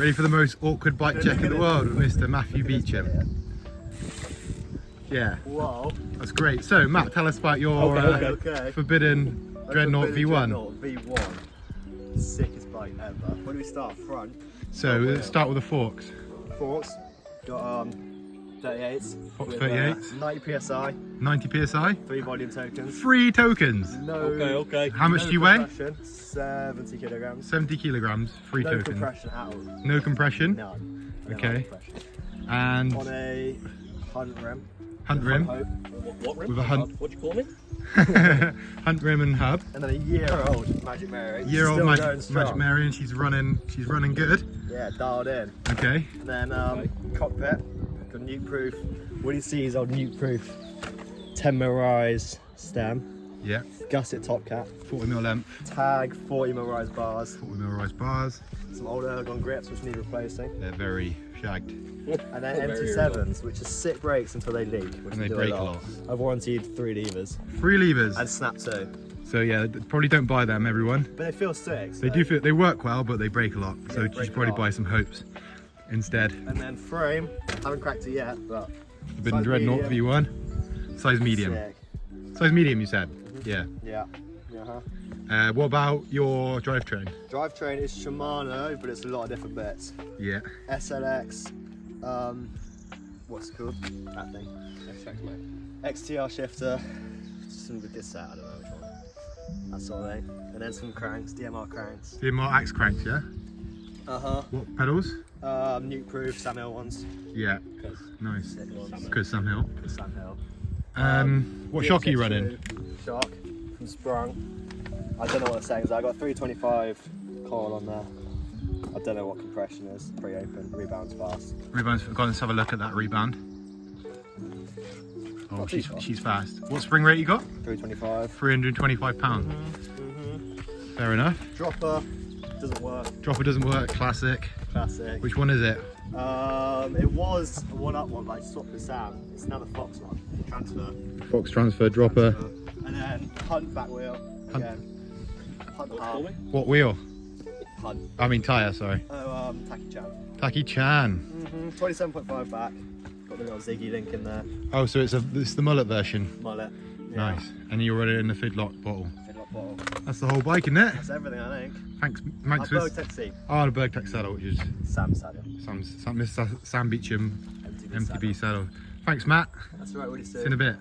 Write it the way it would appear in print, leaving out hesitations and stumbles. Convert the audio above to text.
Ready for the most awkward bike check in the world with Mr. Matthew Beecham. Yeah. Wow. That's great. So, Matt, tell us about your forbidden dreadnought V1. Dreadnought V1. Sickest bike ever. Where do we start? Front. So, let's start with the forks. Forks. Got 38s. Fox with, 38s. 90 psi. 90 psi. 3 volume tokens. 3 tokens. No. Okay. How much do you weigh? 70 kilograms. 70 kilograms. 3 no tokens. compression at all. No compression. None. Okay. And On a hunt rim. hunt rim. What rim? With a hunt. What do you call me? Hunt rim and hub. And then a year-old Magic Mary. Year-old Still Magic, going strong. Magic Mary, and she's running good. Yeah, dialed in. Okay. And then cockpit, got nuke-proof. What do you see is our nuke-proof 10mm rise stem. Yeah. Gusset top cap. 40mm length. Tag 40mm rise bars. 40mm rise bars. Some old ergon grips which need replacing. They're very shagged. And then MT7s, which are sick brakes until they leak. Which And they do break a lot. I've warranted 3 levers. 3 levers. And snap 2. So yeah, probably don't buy them, everyone. But they feel sick. So. They do feel, they work well, but they break a lot. So you should probably buy some Hopes instead. And then frame, haven't cracked it yet, but Forbidden Dreadnought V1. Size medium. sick. Size medium, you said? Yeah. Yeah. Uh-huh. What about your drivetrain? Drivetrain is Shimano, but it's a lot of different bits. Yeah. SLX, what's it called? That thing. XTR shifter, some with this set, I don't know which one. That sort of thing. And then some cranks, DMR cranks. DMR axe cranks, yeah? Uh-huh. What pedals? Nuke proof, Sam Hill ones. Yeah. Nice. Sick ones. Good Sam Hill. Good Sam Hill. What shock are you running? Shock from Sprung. I don't know what the settings are. I got 325 coil on there. I don't know what compression is. Pretty open. Rebounds fast. Rebounds. Go on, let's have a look at that rebound. Oh, Not too fast. she's fast. What spring rate you got? 325. 325 pounds. Fair enough. Dropper doesn't work. Dropper doesn't work. Classic. Classic. Which one is it? It was a one-up one, but I swapped this out. It's now the Fox one. Transfer. Fox transfer dropper. And then Hunt back wheel. Again. Hunt half. What wheel? Hunt. I mean tyre, sorry. Oh, Taki Chan. Taki Chan. 27.5 back. Got the little Ziggy link in there. Oh, so it's the mullet version. Mullet. Yeah. Nice. And you already in the Fidlock bottle. Fidlock bottle. That's the whole bike, isn't it? That's everything, I think. Thanks A for Bergtech seat. Oh, the Bergtech saddle, which is Sam saddle. Mr. Sam Beecham MTB saddle. saddle. Thanks, Matt. That's right, what do you See say? you in a bit.